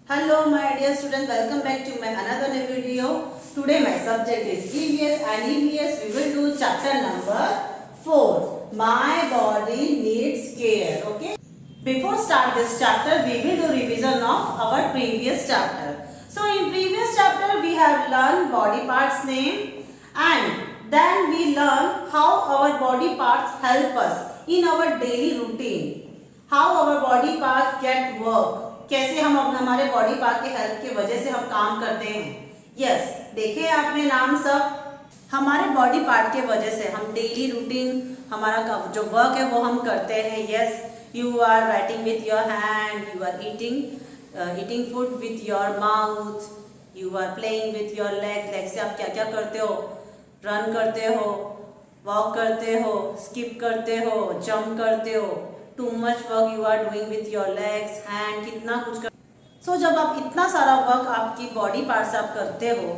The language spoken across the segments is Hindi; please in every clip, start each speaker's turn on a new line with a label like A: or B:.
A: Hello my dear students, welcome back to my another new video. Today my subject is EVS and EVS we will do chapter number 4. My body needs care. Okay. Before start this chapter we will do revision of our previous chapter. So in previous chapter we have learned body parts name and then we learn how our body parts help us in our daily routine. How our body parts get work. कैसे हम अपने हमारे बॉडी पार्ट के हेल्प की वजह से हम काम करते हैं. यस, देखे आपने नाम सब. हमारे बॉडी पार्ट के वजह से हम डेली रूटीन हमारा जो वर्क है वो हम करते हैं. Yes, you are writing with your hand, you are eating food with your mouth, you are playing with your leg से आप क्या क्या करते हो. रन करते हो, वॉक करते हो, स्किप करते हो, जंप करते हो. Too much work you are doing with your legs hand, कितना कुछ कर. सो जब आप इतना सारा वर्क आपकी बॉडी पार्ट से आप करते हो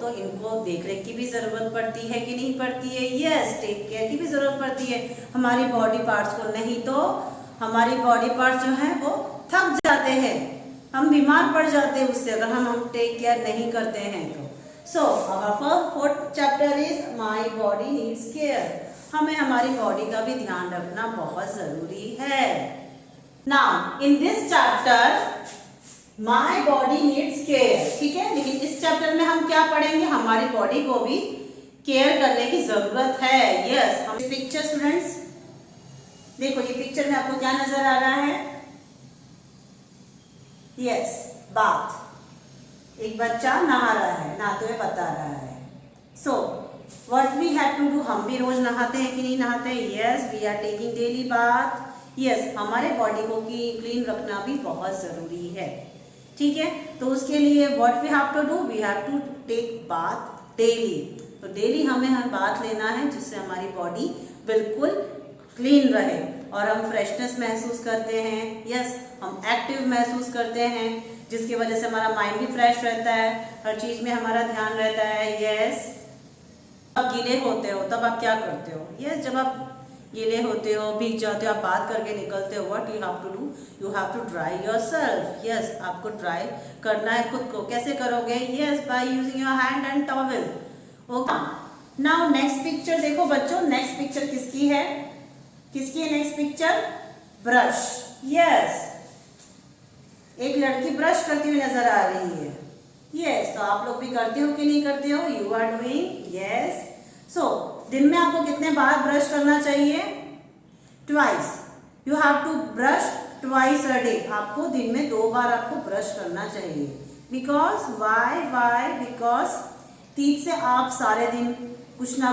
A: तो इनको देख रेख की भी ज़रूरत पड़ती है कि नहीं पड़ती है. यस, टेक केयर की भी ज़रूरत पड़ती है हमारी बॉडी पार्ट्स को. नहीं तो हमारी बॉडी पार्ट्स जो हैं वो थक जाते हैं, हम बीमार पड़ जाते हैं उससे अगर हम टेक केयर नहीं करते हैं तो. So our fourth chapter is my body needs care. हमें हमारी बॉडी का भी ध्यान रखना बहुत जरूरी है. Now in this chapter my body needs care. ठीक है, लेकिन इस चैप्टर में हम क्या पढ़ेंगे, हमारी बॉडी को भी केयर करने की जरूरत है. यस, हम पिक्चर स्टूडेंट्स देखो, ये पिक्चर में आपको क्या नजर आ रहा है. Yes, bath. एक बच्चा नहा रहा है, नहाते हुए बता रहा है. सो What we have to do, हम भी रोज नहाते हैं कि नहीं नहाते हैं. Yes, we are taking daily bath. Yes, हमारे बॉडी को क्लीन रखना भी बहुत ज़रूरी है. ठीक है, तो उसके लिए what we have to do, we have to take bath daily. तो डेली हमें बाथ लेना है जिससे हमारी बॉडी बिल्कुल क्लीन रहे और हम फ्रेशनेस महसूस करते हैं. यस, हम एक्टिव महसूस करते हैं जिसकी वजह से हमारा माइंड भी फ्रेश रहता है, हर चीज़ में हमारा ध्यान रहता है. यस, आप गीले होते हो तब आप क्या करते हो. यस, जब आप गीले होते हो, भीग जाते हो, आप बात करके निकलते हो, what you have to do, you have to dry yourself. Yes, आपको ड्राई करना है खुद को. कैसे करोगे. Yes, by using your hand and towel. Okay, now next picture देखो बच्चों. नेक्स्ट पिक्चर किसकी है, किसकी है नेक्स्ट पिक्चर. ब्रश. यस, एक लड़की ब्रश करती हुई नजर आ रही है. यस, तो आप लोग भी करते हो कि नहीं करते हो. You are doing. Yes, so दिन में आपको कितने बार ब्रश करना चाहिए. Twice. You have to brush twice a day. आपको दिन में 2 बार आपको ब्रश करना चाहिए. बिकॉज वाई बिकॉज टीथ से आप सारे दिन कुछ ना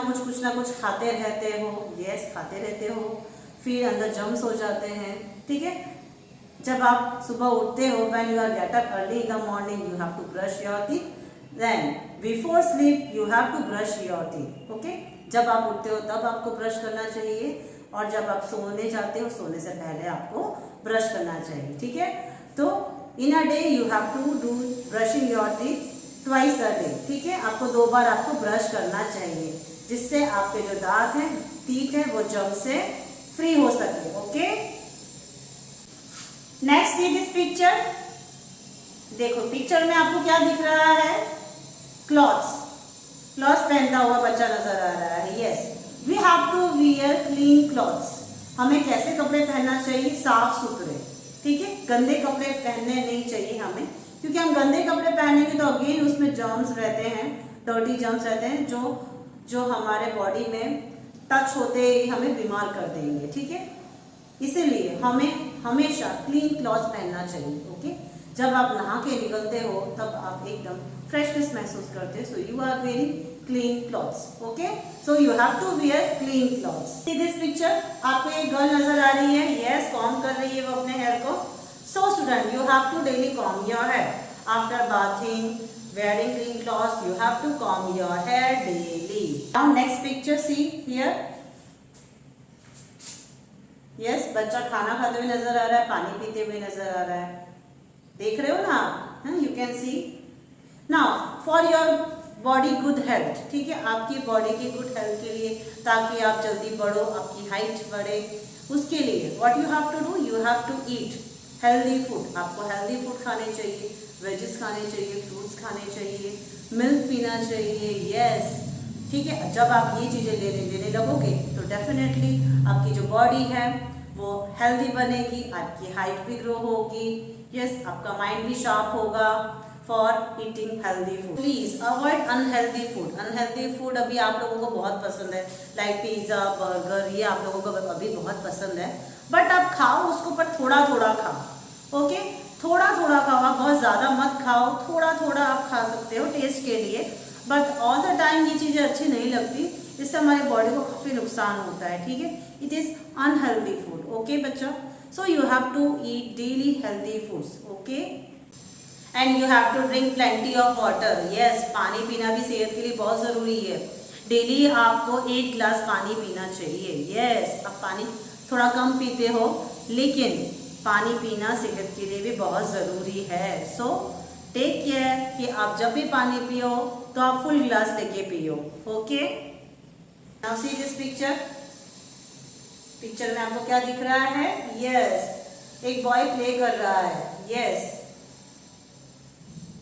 A: कुछ खाते रहते हो. यस, खाते रहते हो, फिर अंदर जम्स हो जाते हैं. ठीक है, जब आप सुबह उठते हो, when you are get up early in the morning, you have to brush your teeth. Then before sleep you have to brush your teeth. Okay? जब आप उठते हो तब आपको ब्रश करना चाहिए और जब आप सोने जाते हो सोने से पहले आपको ब्रश करना चाहिए. ठीक है, तो in a day you have to do brushing your teeth twice a day. ठीक है, आपको 2 बार आपको ब्रश करना चाहिए जिससे आपके जो दांत हैं, टीथ है, वो जम से फ्री हो सके. Okay, next C this picture. देखो पिक्चर में आपको क्या दिख रहा है. क्लॉथ्स पहनता हुआ बच्चा नजर आ रहा है. Yes, we have to wear clean clothes. हमें कैसे कपड़े पहनना चाहिए, साफ सुथरे. ठीक है, गंदे कपड़े पहनने नहीं चाहिए हमें, क्योंकि हम गंदे कपड़े पहनेंगे तो अगेन उसमें जर्म्स रहते हैं, डर्टी जर्म्स रहते हैं जो हमारे बॉडी में टच होते ही हमें बीमार कर देंगे. ठीक है, इसीलिए हमें हमेशा क्लीन क्लॉथ्स पहनना चाहिए. ओके, जब आप नहा के निकलते हो तब आप एकदम फ्रेशनेस महसूस करते हो. So you are wearing clean clothes. Okay, so you have to wear clean clothes. See this picture. आपको एक गर्ल नजर आ रही है. यस, कॉम्ब कर रही है वो अपने हेयर को. So student, you have to daily comb your hair after bathing, wearing clean clothes. You have to comb your hair daily. Now next picture, see here. Yes, बच्चा खाना खाते हुए नजर आ रहा है, पानी पीते हुए नजर आ रहा है. देख रहे हो ना आप. You can see. Now for your body good health. ठीक है, आपकी बॉडी की गुड हेल्थ के लिए, ताकि आप जल्दी बढ़ो, आपकी हाइट बढ़े, उसके लिए what you have to do, you have to eat healthy food, आपको हेल्दी फूड खाने चाहिए, वेजेस खाने चाहिए, फ्रूट्स खाने चाहिए, मिल्क पीना चाहिए। यस, ठीक है। जब आप ये चीज़ें लेने लगोगे तो डेफिनेटली आपकी जो बॉडी है वो हेल्दी बनेगी, आपकी हाइट भी ग्रो होगी। यस, आपका माइंड भी शार्प होगा for eating healthy food. Please avoid unhealthy food. Unhealthy food अभी आप लोगों को बहुत पसंद है, लाइक पिज्ज़ा, बर्गर, ये आप लोगों को अभी बहुत पसंद है, बट आप खाओ उसको, पर थोड़ा थोड़ा खाओ। ओके, थोड़ा थोड़ा खाओ, आप बहुत ज़्यादा मत खाओ, थोड़ा थोड़ा आप खा सकते हो टेस्ट के लिए, बट ऑल द टाइम ये चीज़ें अच्छी नहीं लगती, इससे हमारी बॉडी को काफ़ी नुकसान होता है। ठीक है, it is unhealthy food. Okay बच्चा, so you have to eat daily healthy foods. Okay, and you have to drink plenty of water. Yes, पानी पीना भी सेहत के लिए बहुत ज़रूरी है। डेली आपको 1 गिलास पानी पीना चाहिए। यस, आप पानी थोड़ा कम पीते हो, लेकिन पानी पीना सेहत के लिए भी बहुत ज़रूरी है। सो टेक केयर कि आप जब भी पानी पियो तो आप फुल गिलास लेके पियो। Okay, now see this picture. Picture में आपको क्या दिख रहा है? यस, एक बॉय प्ले कर रहा है। यस,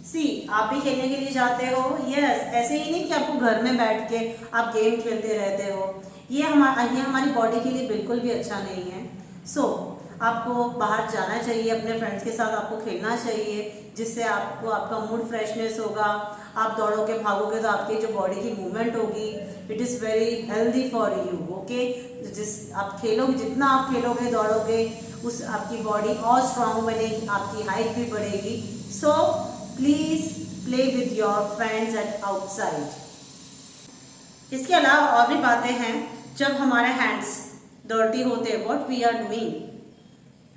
A: सी, आप भी खेलने के लिए जाते हो। यस, ऐसे ही नहीं कि आपको घर में बैठ के आप गेम खेलते रहते हो, ये हमारी बॉडी के लिए बिल्कुल भी अच्छा नहीं है। सो आपको बाहर जाना चाहिए, अपने फ्रेंड्स के साथ आपको खेलना चाहिए, जिससे आपको आपका मूड फ्रेशनेस होगा। आप दौड़ोगे भागोगे तो आपकी जो बॉडी की मूवमेंट होगी, it is very healthy for you. Okay, जिस आप खेलोगे, जितना आप खेलोगे दौड़ोगे, उस आपकी बॉडी और स्ट्रांग बनेगी, आपकी हाइट भी बढ़ेगी। So please play with your friends at outside. इसके अलावा और भी बातें हैं। जब हमारे हैंड्स डर्टी होते हैं, व्हाट वी आर डूइंग,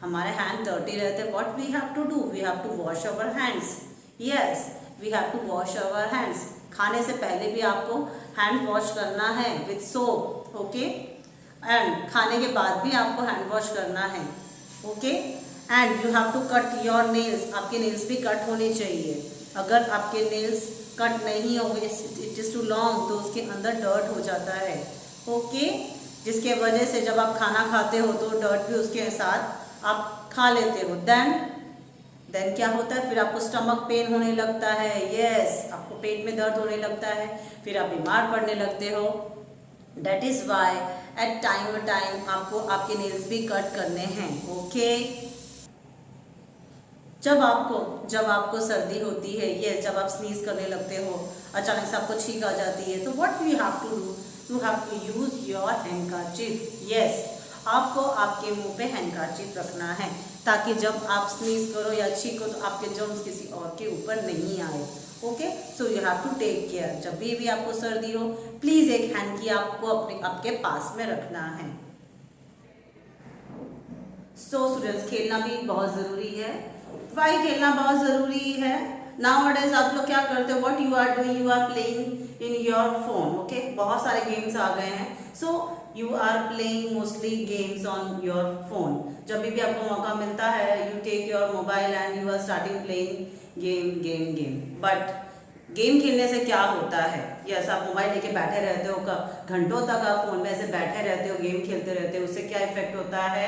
A: हमारे हैंड डर्टी रहते हैं, what we have to do, we have to wash our hands. Yes, we have to wash our hands. खाने से पहले भी आपको हैंड वॉश करना है विथ सोप। ओके, एंड खाने के बाद भी आपको हैंड वॉश करना है। Okay, and you have to cut your nails. आपके नेल्स भी कट होने चाहिए। अगर आपके नेल्स कट नहीं होंगे, इट इज़ टू लॉन्ग, तो उसके अंदर डर्ट हो जाता है। ओके, जिसके वजह से जब आप खाना खाते हो तो डर्ट भी उसके साथ आप खा लेते हो। देन क्या होता है, फिर आपको स्टमक पेन होने लगता है। यस, आपको पेट में दर्द होने लगता है, फिर आप बीमार पड़ने लगते हो। That is why at time time आपको आपके नेल्स भी कट करने हैं। ओके, जब आपको सर्दी होती है, यस, जब आप स्नीज करने लगते हो, अचानक से आपको छींक आ जाती है, तो what you have to do, you have to use your handkerchief. Yes, आपको आपके मुंह पे हैंडकरचीफ रखना है, ताकि जब आप स्नीज करो या छींको तो आपके जर्म्स किसी और के ऊपर नहीं आए। Okay, so you have to take care. जब भी आपको सर्दी हो, प्लीज एक हैंड की आपको आपके पास में रखना है। सो स्टूडेंट्स, खेलना भी बहुत ज़रूरी है। वाई खेलना बहुत ज़रूरी है? नाउअडेज आप लोग क्या करते हो, what you are doing, you are playing in your phone. Okay, बहुत सारे गेम्स आ गए हैं। So you are playing mostly games on your phone. जब भी आपको मौका मिलता है, you take your mobile and you are starting playing game. But game खेलने से क्या होता है, यस, आप मोबाइल लेके बैठे रहते हो, घंटों तक आप फोन में ऐसे बैठे रहते हो, गेम खेलते रहते हो, उससे क्या इफेक्ट होता है,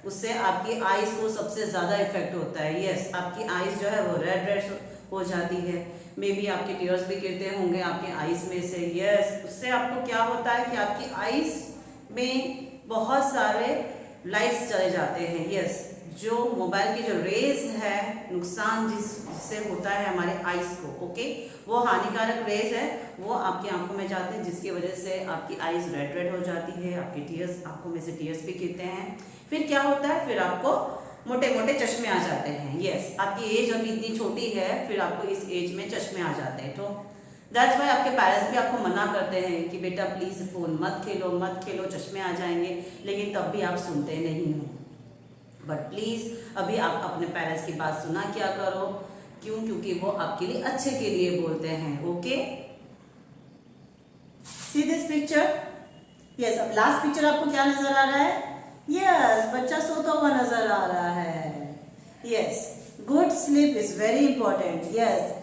A: उससे आपकी आईज को सबसे ज़्यादा इफेक्ट होता है। यस, आपकी आईज जो है वो रेड हो जाती है, मे बी आपके टीयर्स भी गिरते होंगे आपके आईज में से। यस, उससे आपको क्या होता है कि आपकी आईज में बहुत सारे लाइट्स चले जाते हैं। यस, जो मोबाइल की जो रेज है, नुकसान जिससे होता है हमारे आईज को, ओके, वो हानिकारक रेज है, वो आपकी आंखों में जाते हैं, जिसकी वजह से आपकी आईज रेड हो जाती है, आपकी टीयर्स, आंखों में से टीयर्स भी गिरते हैं। फिर क्या होता है, फिर आपको मोटे मोटे चश्मे आ जाते हैं। यस, आपकी एज अभी इतनी छोटी है, फिर आपको इस एज में चश्मे आ जाते हैं। तो दैट्स वाई आपके पेरेंट्स भी आपको मना करते हैं कि बेटा प्लीज़ फ़ोन मत खेलो, चश्मे आ जाएंगे, लेकिन तब भी आप सुनते नहीं हो। बट प्लीज़ अभी आप अपने पेरेंट्स की बात सुना क्या करो। क्यों? क्योंकि वो आपके लिए अच्छे के लिए बोलते हैं। Okay, C this picture. Yes, अब लास्ट पिक्चर आपको क्या नजर आ रहा है? यस, बच्चा सोता हुआ नजर आ रहा है। Yes, good sleep is very important. Yes,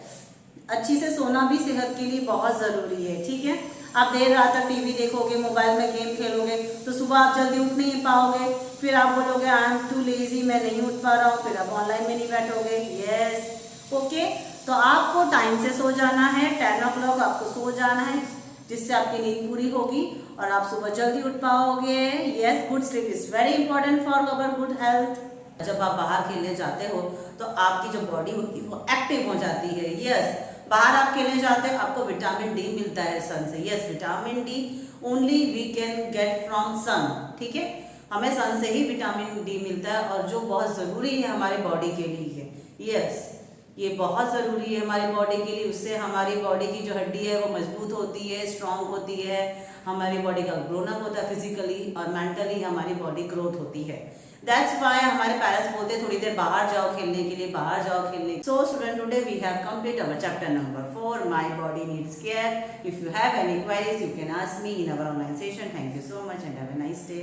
A: अच्छी से सोना भी सेहत के लिए बहुत ज़रूरी है। ठीक है, आप देर रात तक टीवी देखोगे, मोबाइल में गेम खेलोगे, तो सुबह आप जल्दी उठ नहीं पाओगे, फिर आप बोलोगे आई एम टू लेजी, मैं नहीं उठ पा रहा हूँ, फिर आप ऑनलाइन में नहीं बैठोगे। यस ओके, तो आपको टाइम से सो जाना है, 10 o'clock आपको सो जाना है, जिससे आपकी नींद पूरी होगी और आप सुबह जल्दी उठ पाओगे। Yes, good sleep is very important for our good health. जब आप बाहर खेलने जाते हो तो आपकी जो बॉडी होती है वो एक्टिव हो जाती है। यस, बाहर आप खेलने जाते हो, आपको विटामिन डी मिलता है सन से। Yes, vitamin D only we can get from sun. ठीक है, हमें सन से ही विटामिन डी मिलता है और जो बहुत ज़रूरी है हमारी बॉडी के लिए। यस, ये बहुत ज़रूरी है हमारी बॉडी के लिए। उससे हमारी बॉडी की जो हड्डी है वो मजबूत होती है, स्ट्रांग होती है, हमारी बॉडी का ग्रोनअप होता है, फिजिकली और मेंटली हमारी बॉडी ग्रोथ होती है। दैट्स वाई हमारे पेरेंट्स बोलते हैं थोड़ी देर बाहर जाओ खेलने के लिए, बाहर जाओ खेलने। So student, today we have complete our chapter number 4, my body needs care. If you have any queries you can ask me in our online session. Thank you so much and have a nice day.